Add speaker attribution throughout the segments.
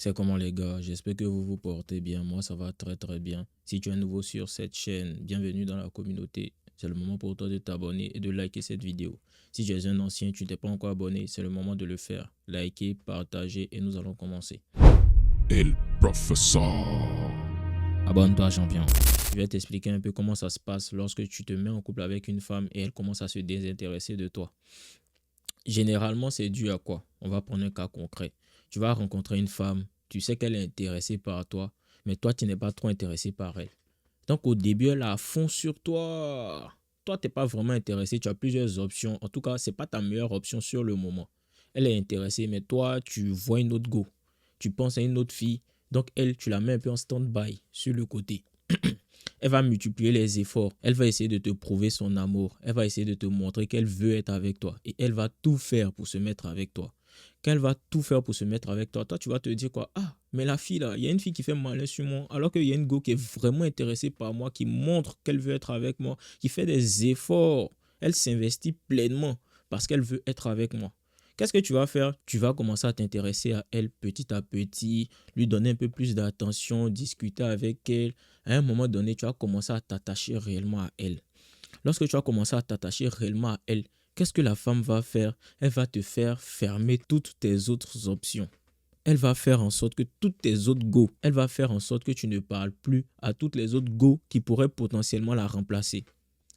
Speaker 1: C'est comment les gars, j'espère que vous vous portez bien, moi ça va très très bien. Si tu es nouveau sur cette chaîne, bienvenue dans la communauté. C'est le moment pour toi de t'abonner et de liker cette vidéo. Si tu es un ancien, tu n'es pas encore abonné, c'est le moment de le faire. Likez, partagez et nous allons commencer.
Speaker 2: El Professeur.
Speaker 1: Abonne-toi champion. Je vais t'expliquer un peu comment ça se passe lorsque tu te mets en couple avec une femme et elle commence à se désintéresser de toi. Généralement, c'est dû à quoi? On va prendre un cas concret. Tu vas rencontrer une femme, tu sais qu'elle est intéressée par toi, mais toi, tu n'es pas trop intéressé par elle. Donc, au début, elle a à fond sur toi. Toi, tu n'es pas vraiment intéressé, tu as plusieurs options. En tout cas, ce n'est pas ta meilleure option sur le moment. Elle est intéressée, mais toi, tu vois une autre go. Tu penses à une autre fille. Donc, elle, tu la mets un peu en stand-by sur le côté. Elle va multiplier les efforts. Elle va essayer de te prouver son amour. Elle va essayer de te montrer qu'elle veut être avec toi. Et elle va tout faire pour se mettre avec toi. Quand elle va tout faire pour se mettre avec toi, toi, tu vas te dire quoi? Ah, mais la fille là, il y a une fille qui fait malin sur moi. Alors qu'il y a une go qui est vraiment intéressée par moi, qui montre qu'elle veut être avec moi, qui fait des efforts. Elle s'investit pleinement parce qu'elle veut être avec moi. Qu'est-ce que tu vas faire? Tu vas commencer à t'intéresser à elle petit à petit, lui donner un peu plus d'attention, discuter avec elle. À un moment donné, tu vas commencer à t'attacher réellement à elle. Lorsque tu vas commencer à t'attacher réellement à elle, qu'est-ce que la femme va faire? Elle va te faire fermer toutes tes autres options. Elle va faire en sorte que toutes tes autres go, elle va faire en sorte que tu ne parles plus à toutes les autres go qui pourraient potentiellement la remplacer.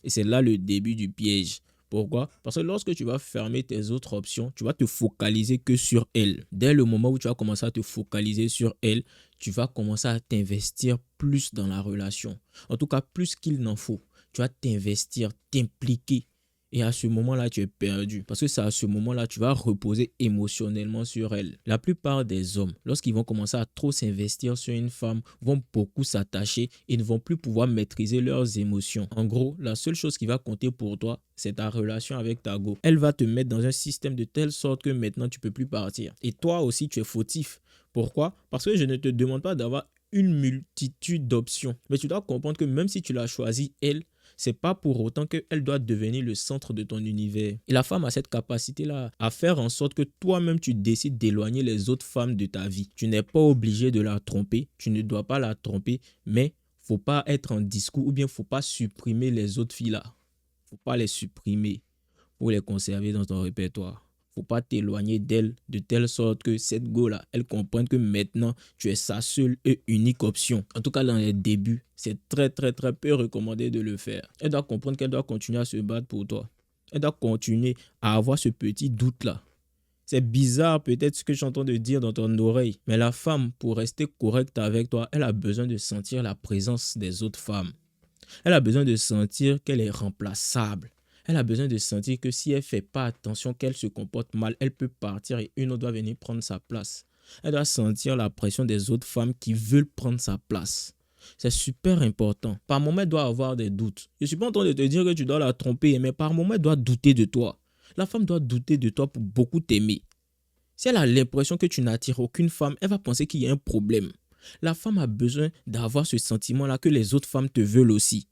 Speaker 1: Et c'est là le début du piège. Pourquoi? Parce que lorsque tu vas fermer tes autres options, tu vas te focaliser que sur elle. Dès le moment où tu vas commencer à te focaliser sur elle, tu vas commencer à t'investir plus dans la relation. En tout cas, plus qu'il n'en faut. Tu vas t'investir, t'impliquer. Et à ce moment-là, tu es perdu. Parce que c'est à ce moment-là, tu vas reposer émotionnellement sur elle. La plupart des hommes, lorsqu'ils vont commencer à trop s'investir sur une femme, vont beaucoup s'attacher et ne vont plus pouvoir maîtriser leurs émotions. En gros, la seule chose qui va compter pour toi, c'est ta relation avec ta go. Elle va te mettre dans un système de telle sorte que maintenant, tu ne peux plus partir. Et toi aussi, tu es fautif. Pourquoi? Parce que je ne te demande pas d'avoir une multitude d'options. Mais tu dois comprendre que même si tu l'as choisie, elle, c'est pas pour autant qu'elle doit devenir le centre de ton univers. Et la femme a cette capacité-là à faire en sorte que toi-même tu décides d'éloigner les autres femmes de ta vie. Tu n'es pas obligé de la tromper, tu ne dois pas la tromper, mais faut pas être en discours ou bien faut pas supprimer les autres filles-là. Faut pas les supprimer pour les conserver dans ton répertoire. Faut pas t'éloigner d'elle de telle sorte que cette go-là, elle comprenne que maintenant, tu es sa seule et unique option. En tout cas, dans les débuts, c'est très peu recommandé de le faire. Elle doit comprendre qu'elle doit continuer à se battre pour toi. Elle doit continuer à avoir ce petit doute-là. C'est bizarre peut-être ce que j'entends de dire dans ton oreille, mais la femme, pour rester correcte avec toi, elle a besoin de sentir la présence des autres femmes. Elle a besoin de sentir qu'elle est remplaçable. Elle a besoin de sentir que si elle ne fait pas attention, qu'elle se comporte mal, elle peut partir et une autre doit venir prendre sa place. Elle doit sentir la pression des autres femmes qui veulent prendre sa place. C'est super important. Par moment, elle doit avoir des doutes. Je ne suis pas en train de te dire que tu dois la tromper, mais par moment, elle doit douter de toi. La femme doit douter de toi pour beaucoup t'aimer. Si elle a l'impression que tu n'attires aucune femme, elle va penser qu'il y a un problème. La femme a besoin d'avoir ce sentiment-là que les autres femmes te veulent aussi.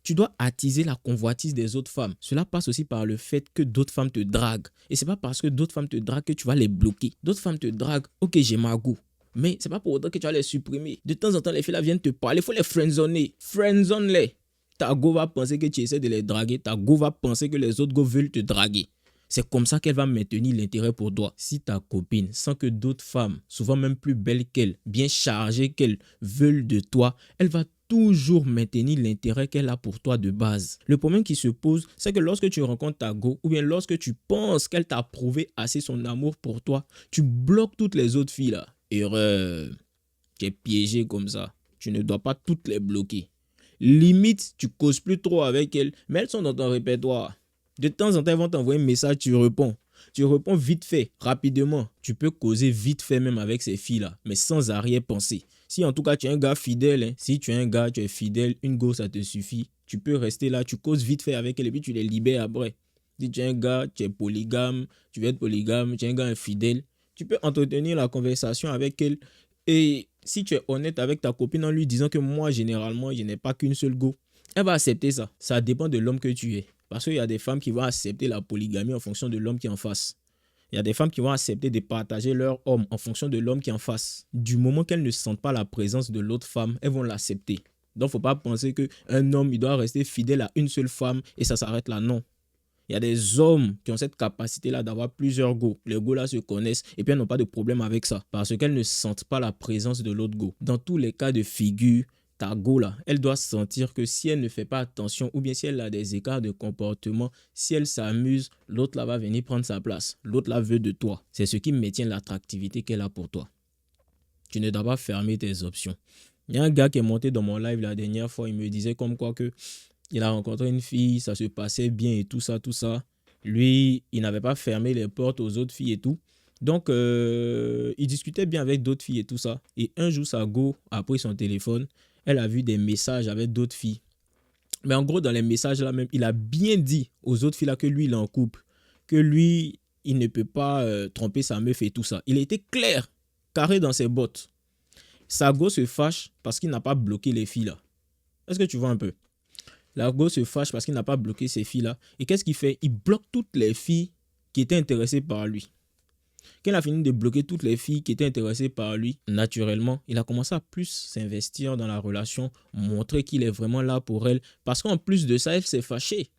Speaker 1: Tu dois attiser la convoitise des autres femmes. Cela passe aussi par le fait que d'autres femmes te draguent. Et c'est pas parce que d'autres femmes te draguent que tu vas les bloquer. D'autres femmes te draguent, ok, j'ai ma go. Mais c'est pas pour autant que tu vas les supprimer. De temps en temps, les filles là viennent te parler, il faut les friendzoner. Friendzone-les. Ta go va penser que tu essaies de les draguer. Ta go va penser que les autres go veulent te draguer. C'est comme ça qu'elle va maintenir l'intérêt pour toi. Si ta copine sent que d'autres femmes, souvent même plus belles qu'elle, bien chargées qu'elle, veulent de toi, elle va toujours maintenir l'intérêt qu'elle a pour toi de base. Le problème qui se pose, c'est que lorsque tu rencontres ta go, ou bien lorsque tu penses qu'elle t'a prouvé assez son amour pour toi, tu bloques toutes les autres filles là. Erreur. Tu es piégé comme ça. Tu ne dois pas toutes les bloquer. Limite, tu causes plus trop avec elles, mais elles sont dans ton répertoire. De temps en temps, elles vont t'envoyer un message, tu réponds. Tu réponds vite fait, rapidement. Tu peux causer vite fait même avec ces filles-là, mais sans arrière-pensée. Si en tout cas tu es un gars fidèle, si tu es un gars, tu es fidèle, une go ça te suffit. Tu peux rester là, tu causes vite fait avec elle et puis tu les libères après. Si tu es un gars, tu es polygame, tu veux être polygame, tu es un gars infidèle, tu peux entretenir la conversation avec elle. Et si tu es honnête avec ta copine en lui disant que moi, généralement, je n'ai pas qu'une seule go, elle va accepter ça. Ça dépend de l'homme que tu es. Parce qu'il y a des femmes qui vont accepter la polygamie en fonction de l'homme qui est en face. Il y a des femmes qui vont accepter de partager leur homme en fonction de l'homme qui est en face. Du moment qu'elles ne sentent pas la présence de l'autre femme, elles vont l'accepter. Donc, il ne faut pas penser qu'un homme, il doit rester fidèle à une seule femme et ça s'arrête là. Non. Il y a des hommes qui ont cette capacité-là d'avoir plusieurs go. Les go-là se connaissent et puis elles n'ont pas de problème avec ça parce qu'elles ne sentent pas la présence de l'autre go. Dans tous les cas de figure, ta go là, elle doit sentir que si elle ne fait pas attention ou bien si elle a des écarts de comportement, si elle s'amuse, l'autre là va venir prendre sa place. L'autre là veut de toi. C'est ce qui maintient l'attractivité qu'elle a pour toi. Tu ne dois pas fermer tes options. Il y a un gars qui est monté dans mon live la dernière fois, il me disait comme quoi que il a rencontré une fille, ça se passait bien et tout ça, tout ça. Lui, il n'avait pas fermé les portes aux autres filles et tout. Donc, il discutait bien avec d'autres filles et tout ça. Et un jour, sa go a pris son téléphone. Elle a vu des messages avec d'autres filles. Mais en gros, dans les messages là même, il a bien dit aux autres filles là que lui, il est en couple. Que lui, il ne peut pas tromper sa meuf et tout ça. Il était clair, carré dans ses bottes. Sa go se fâche parce qu'il n'a pas bloqué les filles là. Est-ce que tu vois un peu? La go se fâche parce qu'il n'a pas bloqué ces filles-là. Et qu'est-ce qu'il fait? Il bloque toutes les filles qui étaient intéressées par lui. Quand il a fini de bloquer toutes les filles qui étaient intéressées par lui, naturellement, il a commencé à plus s'investir dans la relation, montrer qu'il est vraiment là pour elle. Parce qu'en plus de ça, elle s'est fâchée.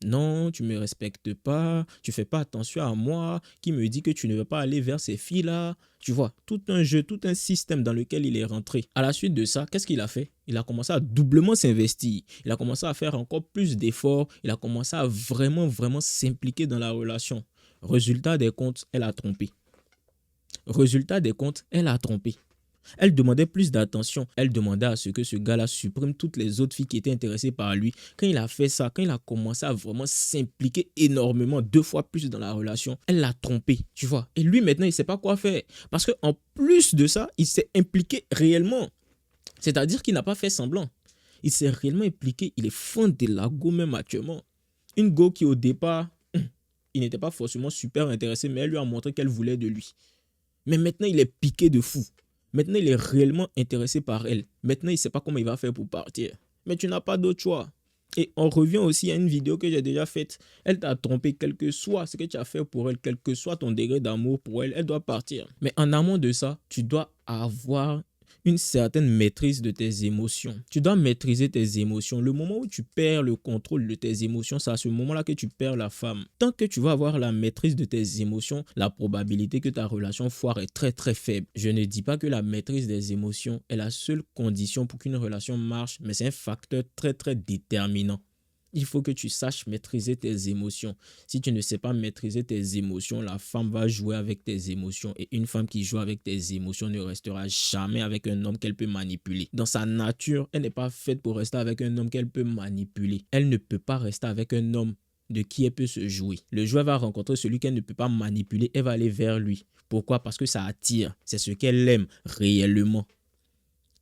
Speaker 1: Non, tu ne me respectes pas, tu ne fais pas attention à moi, qui me dit que tu ne veux pas aller vers ces filles-là. Tu vois, tout un jeu, tout un système dans lequel il est rentré. À la suite de ça, qu'est-ce qu'il a fait? Il a commencé à doublement s'investir. Il a commencé à faire encore plus d'efforts. Il a commencé à vraiment s'impliquer dans la relation. Résultat des comptes, elle a trompé. Résultat des comptes, elle a trompé. Elle demandait plus d'attention. Elle demandait à ce que ce gars-là supprime toutes les autres filles qui étaient intéressées par lui. Quand il a fait ça, quand il a commencé à vraiment s'impliquer énormément, 2 fois plus dans la relation, elle l'a trompé, tu vois. Et lui, maintenant, il ne sait pas quoi faire. Parce qu'en plus de ça, il s'est impliqué réellement. C'est-à-dire qu'il n'a pas fait semblant. Il s'est réellement impliqué. Il est fan de la go même actuellement. Une go qui, au départ, il n'était pas forcément super intéressé, mais elle lui a montré qu'elle voulait de lui. Mais maintenant, il est piqué de fou. Maintenant, il est réellement intéressé par elle. Maintenant, il ne sait pas comment il va faire pour partir. Mais tu n'as pas d'autre choix. Et on revient aussi à une vidéo que j'ai déjà faite. Elle t'a trompé, quel que soit ce que tu as fait pour elle, quel que soit ton degré d'amour pour elle, elle doit partir. Mais en amont de ça, tu dois avoir une certaine maîtrise de tes émotions. Tu dois maîtriser tes émotions. Le moment où tu perds le contrôle de tes émotions, c'est à ce moment-là que tu perds la femme. Tant que tu vas avoir la maîtrise de tes émotions, la probabilité que ta relation foire est très faible. Je ne dis pas que la maîtrise des émotions est la seule condition pour qu'une relation marche, mais c'est un facteur très déterminant. Il faut que tu saches maîtriser tes émotions. Si tu ne sais pas maîtriser tes émotions, la femme va jouer avec tes émotions. Et une femme qui joue avec tes émotions ne restera jamais avec un homme qu'elle peut manipuler. Dans sa nature, elle n'est pas faite pour rester avec un homme qu'elle peut manipuler. Elle ne peut pas rester avec un homme de qui elle peut se jouer. Le jour, elle va rencontrer celui qu'elle ne peut pas manipuler. Elle va aller vers lui. Pourquoi? Parce que ça attire. C'est ce qu'elle aime réellement.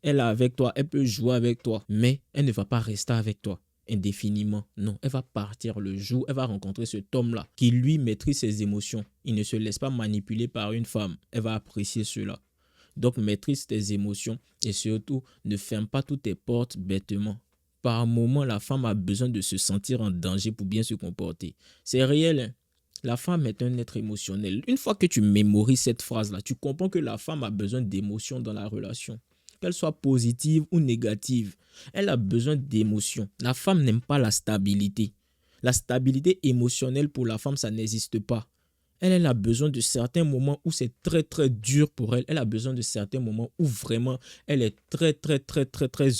Speaker 1: Elle est avec toi, elle peut jouer avec toi, mais elle ne va pas rester avec toi indéfiniment. Non, elle va partir le jour, elle va rencontrer cet homme-là qui lui maîtrise ses émotions. Il ne se laisse pas manipuler par une femme. Elle va apprécier cela. Donc maîtrise tes émotions et surtout ne ferme pas toutes tes portes bêtement. Par moment, la femme a besoin de se sentir en danger pour bien se comporter. C'est réel, hein? La femme est un être émotionnel. Une fois que tu mémorises cette phrase-là, tu comprends que la femme a besoin d'émotions dans la relation. Qu'elle soit positive ou négative, elle a besoin d'émotions. La femme n'aime pas la stabilité. La stabilité émotionnelle pour la femme, ça n'existe pas. Elle a besoin de certains moments où c'est très dur pour elle. Elle a besoin de certains moments où vraiment elle est très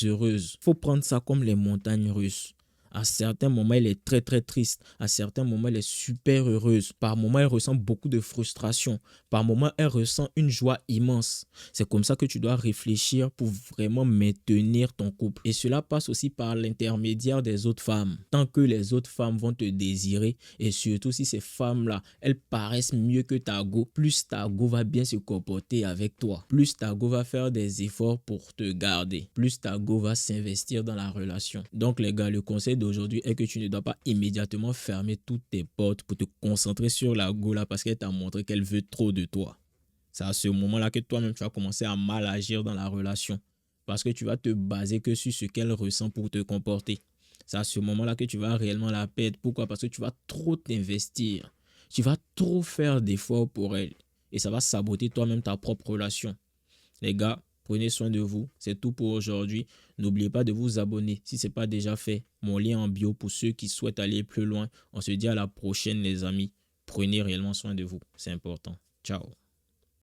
Speaker 1: heureuse. Il faut prendre ça comme les montagnes russes. À certains moments, elle est très triste. À certains moments, elle est super heureuse. Par moments, elle ressent beaucoup de frustration. Par moments, elle ressent une joie immense. C'est comme ça que tu dois réfléchir pour vraiment maintenir ton couple. Et cela passe aussi par l'intermédiaire des autres femmes. Tant que les autres femmes vont te désirer, et surtout si ces femmes-là, elles paraissent mieux que ta go, plus ta go va bien se comporter avec toi. Plus ta go va faire des efforts pour te garder. Plus ta go va s'investir dans la relation. Donc les gars, le conseil d'aujourd'hui est que tu ne dois pas immédiatement fermer toutes tes portes pour te concentrer sur la go là parce qu'elle t'a montré qu'elle veut trop de toi. C'est à ce moment-là que toi-même tu vas commencer à mal agir dans la relation parce que tu vas te baser que sur ce qu'elle ressent pour te comporter. C'est à ce moment-là que tu vas réellement la perdre. Pourquoi? Parce que tu vas trop t'investir. tu vas trop faire d'efforts pour elle et ça va saboter toi-même ta propre relation. Les gars, prenez soin de vous. C'est tout pour aujourd'hui. N'oubliez pas de vous abonner si ce n'est pas déjà fait. Mon lien en bio pour ceux qui souhaitent aller plus loin. On se dit à la prochaine les amis. Prenez réellement soin de vous. C'est important. Ciao.